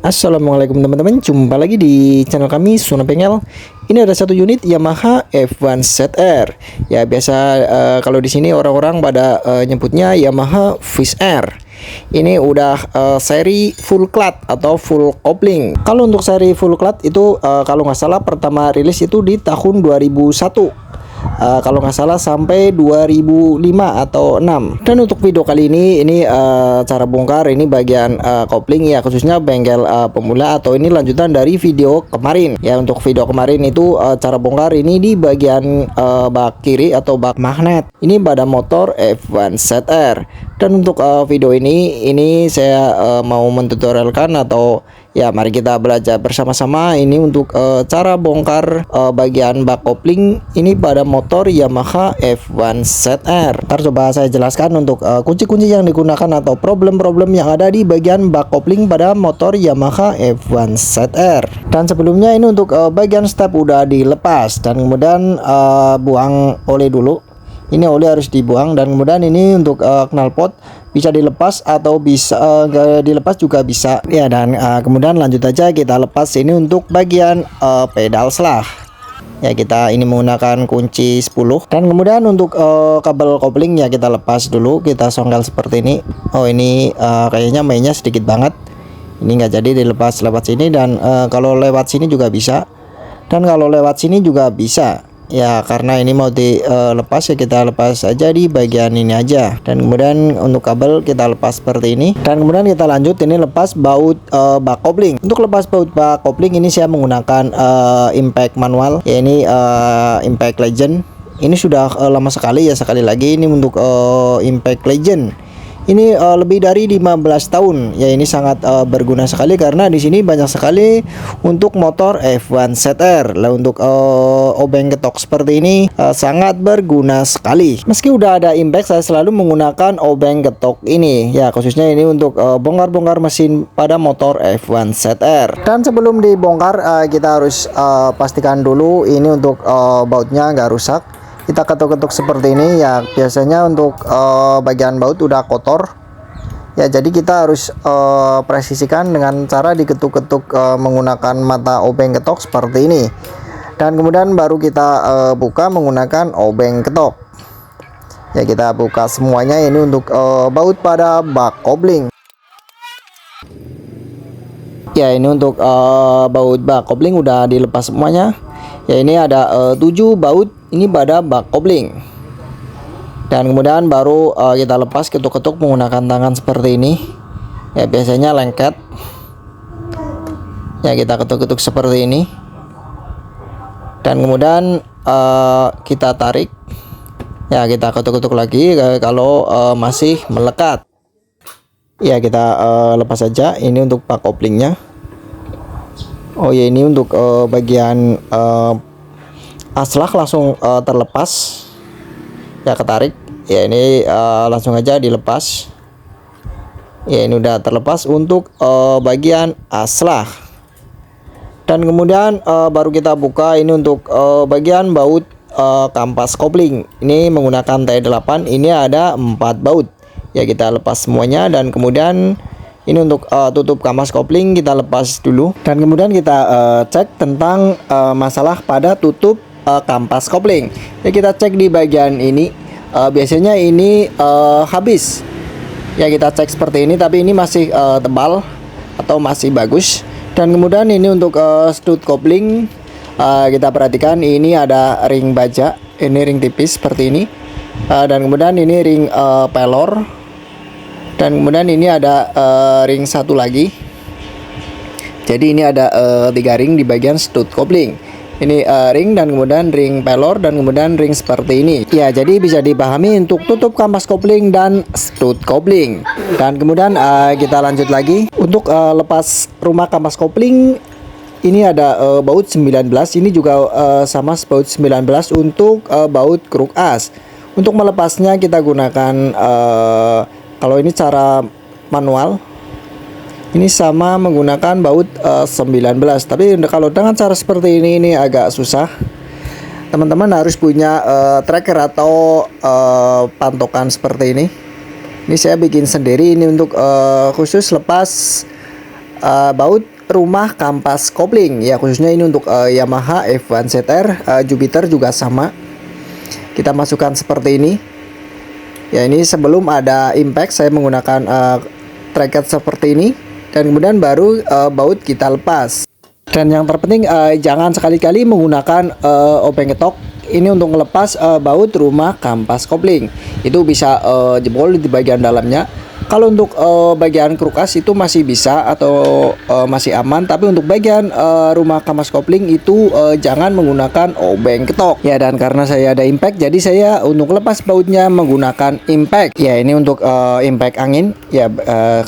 Assalamualaikum teman-teman, jumpa lagi di channel kami Suna Bengkel. Ini ada satu unit Yamaha F1 ZR. Ya biasa kalau di sini orang-orang pada nyebutnya Yamaha Fish Air. Ini udah seri full clutch atau full kopling. Kalau untuk seri full clutch itu kalau nggak salah pertama rilis itu di tahun 2001. Kalau nggak salah sampai 2005 atau 6. Dan untuk video kali ini cara bongkar ini bagian kopling ya, khususnya bengkel pemula, atau ini lanjutan dari video kemarin ya. Untuk video kemarin itu cara bongkar ini di bagian bak kiri atau bak magnet ini pada motor F1 ZR. Dan untuk video ini saya mau mentutorialkan, atau ya mari kita belajar bersama-sama ini untuk cara bongkar bagian bak kopling ini pada motor Yamaha F1 ZR. Ntar coba saya jelaskan untuk kunci-kunci yang digunakan atau problem-problem yang ada di bagian bak kopling pada motor Yamaha F1 ZR. Dan sebelumnya ini untuk bagian step udah dilepas, dan kemudian buang oli dulu. Ini oli harus dibuang, dan kemudian ini untuk knalpot bisa dilepas atau bisa nggak dilepas juga bisa ya. Dan kemudian lanjut aja kita lepas ini untuk bagian pedal selah ya. Kita ini menggunakan kunci 10, dan kemudian untuk kabel kopling ya kita lepas dulu, kita songkel seperti ini. Oh ini kayaknya mainnya sedikit banget, ini nggak jadi dilepas lewat sini, dan kalau lewat sini juga bisa, dan kalau lewat sini juga bisa ya. Karena ini mau dilepas ya kita lepas aja di bagian ini aja. Dan kemudian untuk kabel kita lepas seperti ini, dan kemudian kita lanjut ini lepas baut bak kopling. Untuk lepas baut bak kopling ini saya menggunakan impact manual ya, ini impact legend. Ini sudah lama sekali ya. Sekali lagi ini untuk impact legend ini lebih dari 15 tahun ya. Ini sangat berguna sekali karena di sini banyak sekali untuk motor F1 ZR. Lah untuk obeng ketok seperti ini sangat berguna sekali. Meski udah ada impact, saya selalu menggunakan obeng ketok ini ya, khususnya ini untuk bongkar-bongkar mesin pada motor F1 ZR. Dan sebelum dibongkar kita harus pastikan dulu ini untuk bautnya nggak rusak. Kita ketuk-ketuk seperti ini ya. Biasanya untuk bagian baut udah kotor ya, jadi kita harus presisikan dengan cara diketuk-ketuk menggunakan mata obeng ketok seperti ini. Dan kemudian baru kita buka menggunakan obeng ketok ya. Kita buka semuanya ini untuk baut pada bak kopling ya. Ini untuk baut bak kopling udah dilepas semuanya ya. Ini ada 7 baut ini pada bak kopling, dan kemudian baru kita lepas ketuk-ketuk menggunakan tangan seperti ini ya. Biasanya lengket ya, kita ketuk-ketuk seperti ini, dan kemudian kita tarik ya. Kita ketuk-ketuk lagi kalau masih melekat ya. Kita lepas saja ini untuk bak koplingnya. Oh ya, ini untuk bagian aslak langsung terlepas ya, ketarik ya. Ini langsung aja dilepas ya. Ini udah terlepas untuk bagian aslak. Dan kemudian baru kita buka ini untuk bagian baut kampas kopling ini menggunakan T8. Ini ada 4 baut ya. Kita lepas semuanya, dan kemudian ini untuk tutup kampas kopling kita lepas dulu, dan kemudian kita cek tentang masalah pada tutup kampas kopling ya. Kita cek di bagian ini biasanya ini habis ya. Kita cek seperti ini, tapi ini masih tebal atau masih bagus. Dan kemudian ini untuk stud kopling kita perhatikan ini ada ring baja, ini ring tipis seperti ini, dan kemudian ini ring pelor, dan kemudian ini ada ring satu lagi. Jadi ini ada 3 ring di bagian stud kopling. Ini ring, dan kemudian ring pelor, dan kemudian ring seperti ini ya. Jadi bisa dipahami untuk tutup kampas kopling dan stud kopling. Dan kemudian kita lanjut lagi untuk lepas rumah kampas kopling. Ini ada baut 19. Ini juga sama baut 19 untuk baut kruk as. Untuk melepasnya kita gunakan kalau ini cara manual ini sama menggunakan baut 19. Tapi kalau dengan cara seperti ini agak susah. Teman-teman harus punya tracker atau pantokan seperti ini. Ini saya bikin sendiri ini untuk khusus lepas baut rumah kampas kopling ya, khususnya ini untuk Yamaha F1 ZR. Jupiter juga sama. Kita masukkan seperti ini. Ya, ini sebelum ada impact saya menggunakan tracket seperti ini, dan kemudian baru baut kita lepas. Dan yang terpenting jangan sekali-kali menggunakan obeng ketok ini untuk melepas baut rumah kampas kopling. Itu bisa jebol di bagian dalamnya. Kalau untuk bagian krukas itu masih bisa atau masih aman, tapi untuk bagian rumah kampas kopling itu jangan menggunakan obeng ketok ya. Dan karena saya ada impact, jadi saya untuk lepas bautnya menggunakan impact ya. Ini untuk impact angin ya,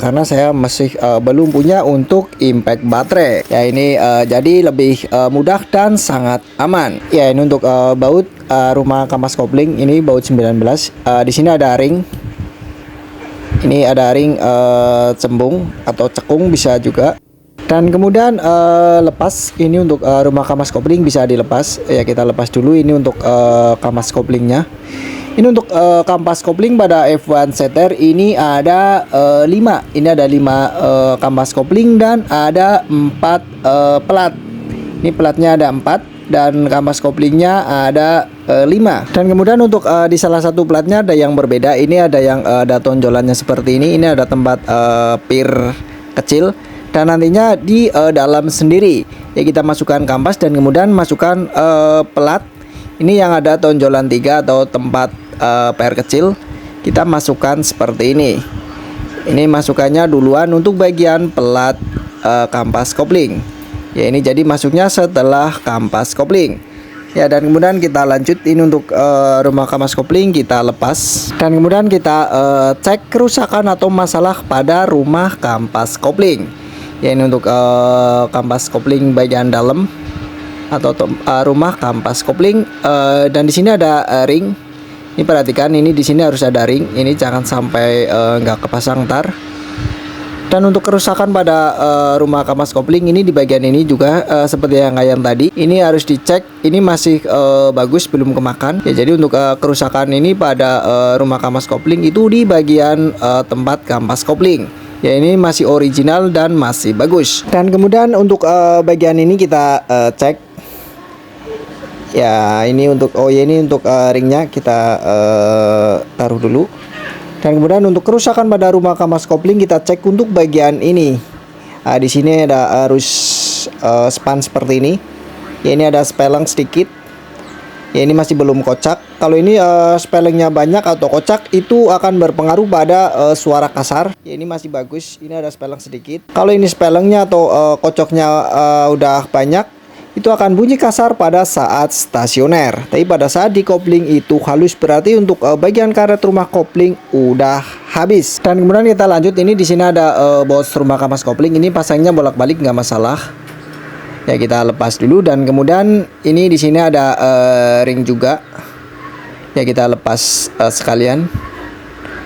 karena saya masih belum punya untuk impact baterai ya. Ini jadi lebih mudah dan sangat aman ya. Ini untuk baut rumah kampas kopling, ini baut 19. Di sini ada ring. Ini ada ring cembung atau cekung bisa juga. Dan kemudian lepas ini untuk rumah kampas kopling bisa dilepas ya. Kita lepas dulu ini untuk kampas koplingnya. Ini untuk kampas kopling pada F1 ZR ini ada 5. Ini ada 5 kampas kopling dan ada 4 pelat. Ini pelatnya ada 4 dan kampas koplingnya ada 5. Dan kemudian untuk di salah satu platnya ada yang berbeda. Ini ada yang ada tonjolannya seperti ini. Ini ada tempat pir kecil, dan nantinya di dalam sendiri ya kita masukkan kampas dan kemudian masukkan pelat. Ini yang ada tonjolan 3 atau tempat pir kecil, kita masukkan seperti ini. Ini masukannya duluan untuk bagian pelat kampas kopling ya. Ini jadi masuknya setelah kampas kopling ya. Dan kemudian kita lanjut ini untuk rumah kampas kopling kita lepas, dan kemudian kita cek kerusakan atau masalah pada rumah kampas kopling ya. Ini untuk kampas kopling bagian dalam atau rumah kampas kopling, dan di sini ada ring. Ini perhatikan, ini di sini harus ada ring. Ini jangan sampai nggak kepasang ntar. Dan untuk kerusakan pada rumah kampas kopling ini di bagian ini juga seperti yang kayak tadi, ini harus dicek. Ini masih bagus, belum kemakan ya. Jadi untuk kerusakan ini pada rumah kampas kopling itu di bagian tempat kampas kopling ya. Ini masih original dan masih bagus. Dan kemudian untuk bagian ini kita cek ya. Ini untuk ini untuk ringnya kita taruh dulu. Dan kemudian untuk kerusakan pada rumah kampas kopling kita cek untuk bagian ini. Di sini ada arus span seperti ini. Ya, ini ada speleng sedikit. Ya, ini masih belum kocak. Kalau ini spellengnya banyak atau kocak itu akan berpengaruh pada suara kasar. Ya, ini masih bagus. Ini ada speleng sedikit. Kalau ini spellengnya atau kocoknya udah banyak, itu akan bunyi kasar pada saat stasioner. Tapi pada saat di kopling itu halus, berarti untuk bagian karet rumah kopling udah habis. Dan kemudian kita lanjut. Ini di sini ada bos rumah kampas kopling. Ini pasangnya bolak-balik nggak masalah. Ya, kita lepas dulu. Dan kemudian ini di sini ada ring juga. Ya, kita lepas sekalian.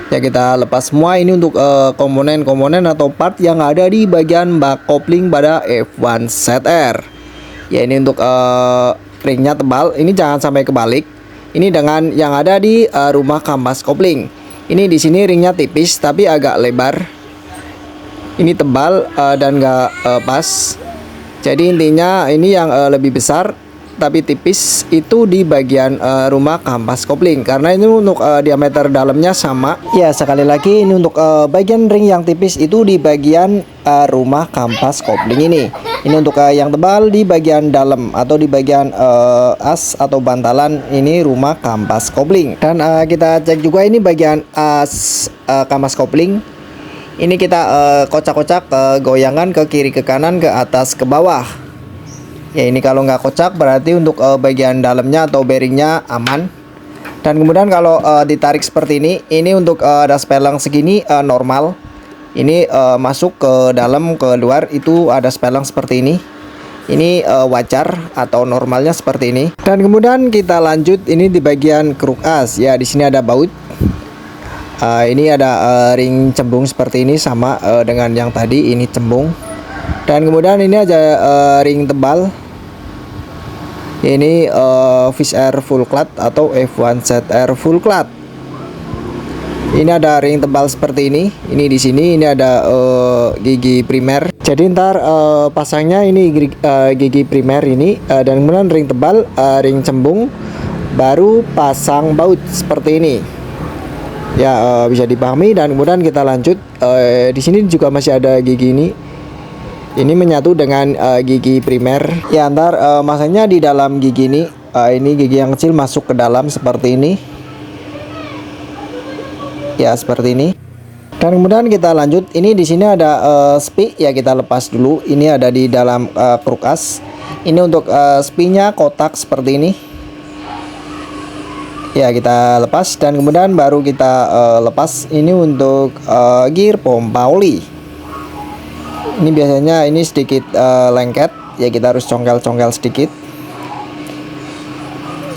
Ya, kita lepas semua ini untuk komponen-komponen atau part yang ada di bagian bak kopling pada F1 ZR. Ya, ini untuk ringnya tebal. Ini jangan sampai kebalik. Ini dengan yang ada di rumah kampas kopling. Ini di sini ringnya tipis tapi agak lebar. Ini tebal dan nggak pas. Jadi intinya ini yang lebih besar tapi tipis itu di bagian rumah kampas kopling, karena ini untuk diameter dalamnya sama. Ya, sekali lagi ini untuk bagian ring yang tipis itu di bagian rumah kampas kopling ini. Ini untuk yang tebal di bagian dalam atau di bagian as atau bantalan ini rumah kampas kopling. Dan kita cek juga ini bagian as kampas kopling. Ini kita kocak-kocak goyangan ke kiri ke kanan ke atas ke bawah. Ya, ini kalau nggak kocak berarti untuk bagian dalamnya atau bearingnya aman. Dan kemudian kalau ditarik seperti ini untuk ada speleng segini normal. Ini masuk ke dalam ke luar itu ada speleng seperti ini. Ini wajar atau normalnya seperti ini. Dan kemudian kita lanjut ini di bagian kruk as. Ya, di sini ada baut. Ini ada ring cembung seperti ini sama dengan yang tadi, ini cembung. Dan kemudian ini ada ring tebal. Ini Fish Air Full Clad atau F1 ZR Full Clad. Ini ada ring tebal seperti ini. Ini di sini ini ada gigi primer. Jadi ntar pasangnya ini gigi primer ini dan kemudian ring tebal, ring cembung, baru pasang baut seperti ini. Ya bisa dipahami. Dan kemudian kita lanjut. Di sini juga masih ada gigi ini. Ini menyatu dengan gigi primer. Ya ntar masangnya di dalam gigi ini. Ini gigi yang kecil masuk ke dalam seperti ini. Ya seperti ini. Dan kemudian kita lanjut. Ini di sini ada spie, ya kita lepas dulu. Ini ada di dalam kruk as. Ini untuk spie-nya kotak seperti ini. Ya kita lepas dan kemudian baru kita lepas. Ini untuk gear pompa oli. Ini biasanya ini sedikit lengket. Ya kita harus congkel-congkel sedikit.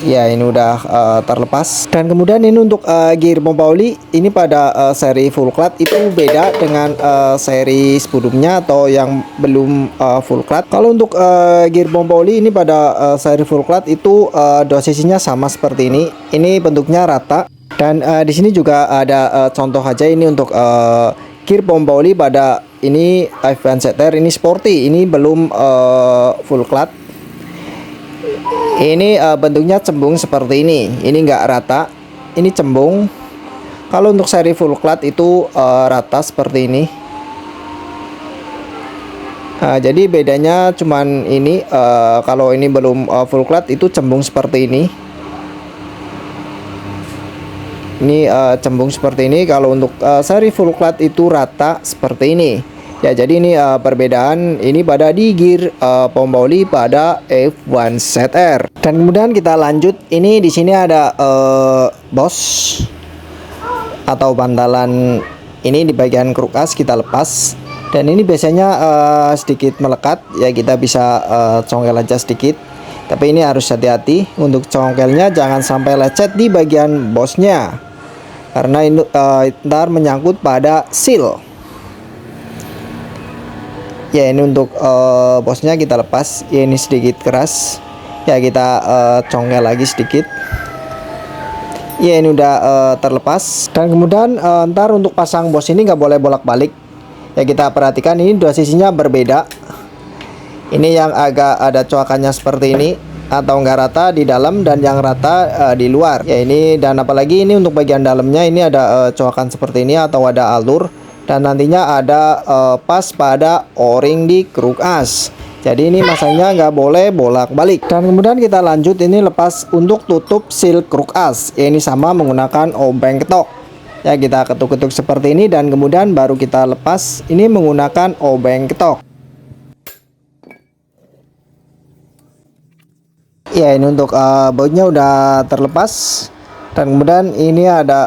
Ya ini udah terlepas. Dan kemudian ini untuk gear pompa oli. Ini pada seri full clutch itu beda dengan seri sebelumnya atau yang belum full clutch. Kalau untuk gear pompa oli ini pada seri full clutch itu dosisnya sama seperti ini. Ini bentuknya rata. Dan di sini juga ada contoh aja ini untuk gear pompa oli pada ini F1 ZR ini sporty. Ini belum full clutch. Ini bentuknya cembung seperti ini. Ini enggak rata. Ini cembung. Kalau untuk seri full clutch itu rata seperti ini. Jadi bedanya cuman ini. Kalau ini belum full clutch itu cembung seperti ini. Ini cembung seperti ini. Kalau untuk seri full clutch itu rata seperti ini. Ya jadi ini perbedaan ini pada di gear pompa oli pada F1 ZR. Dan kemudian kita lanjut. Ini di sini ada bos atau bantalan ini di bagian kruk as kita lepas. Dan ini biasanya sedikit melekat. Ya kita bisa congkel aja sedikit. Tapi ini harus hati-hati untuk congkelnya, jangan sampai lecet di bagian bosnya. Karena ini ntar menyangkut pada seal. Ya ini untuk bosnya kita lepas. Ya ini sedikit keras. Ya kita congkel lagi sedikit. Ya ini udah terlepas. Dan kemudian ntar untuk pasang bos ini nggak boleh bolak-balik. Ya kita perhatikan ini dua sisinya berbeda. Ini yang agak ada coakannya seperti ini atau enggak rata di dalam, dan yang rata di luar. Ya ini, dan apalagi ini untuk bagian dalamnya ini ada coakan seperti ini atau ada alur. Dan nantinya ada pas pada o-ring di kruk as. Jadi ini masangnya nggak boleh bolak-balik. Dan kemudian kita lanjut ini lepas untuk tutup seal kruk as. Ya, ini sama menggunakan obeng ketok. Ya kita ketuk-ketuk seperti ini dan kemudian baru kita lepas ini menggunakan obeng ketok. Ya ini untuk bautnya udah terlepas. Dan kemudian ini ada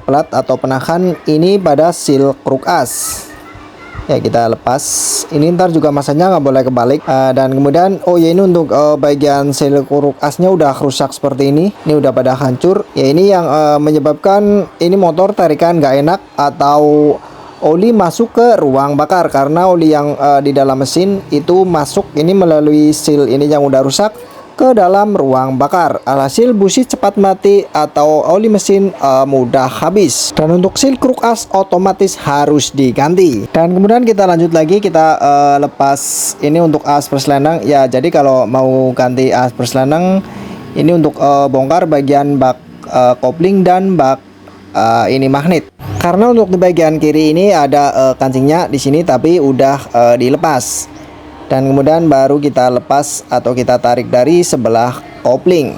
plat atau penahan ini pada seal kruk as. Ya kita lepas. Ini ntar juga masanya nggak boleh kebalik. Dan kemudian oh ya ini untuk bagian seal kruk asnya udah rusak seperti ini. Ini udah pada hancur. Ya ini yang menyebabkan ini motor tarikan nggak enak atau oli masuk ke ruang bakar, karena oli yang di dalam mesin itu masuk ini melalui seal ini yang udah rusak ke dalam ruang bakar. Alhasil busi cepat mati atau oli mesin mudah habis. Dan untuk seal kruk as otomatis harus diganti. Dan kemudian kita lanjut lagi, kita lepas ini untuk as perslenang. Ya jadi kalau mau ganti as perslenang ini untuk bongkar bagian bak kopling dan bak ini magnet. Karena untuk di bagian kiri ini ada kancingnya di sini tapi udah dilepas. Dan kemudian baru kita lepas atau kita tarik dari sebelah kopling.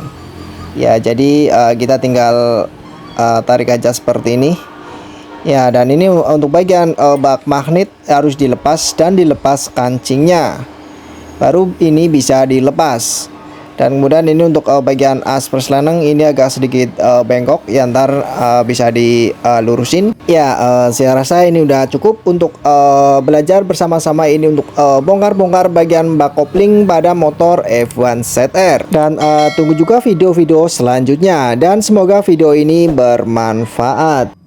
Ya jadi kita tinggal tarik aja seperti ini. Ya dan ini untuk bagian bak magnet harus dilepas dan dilepas kancingnya. Baru ini bisa dilepas. Dan kemudian ini untuk bagian as perslenang ini agak sedikit bengkok ya, ntar bisa dilurusin. Ya saya rasa ini udah cukup untuk belajar bersama-sama ini untuk bongkar-bongkar bagian bak kopling pada motor F1 ZR. Dan tunggu juga video-video selanjutnya, dan semoga video ini bermanfaat.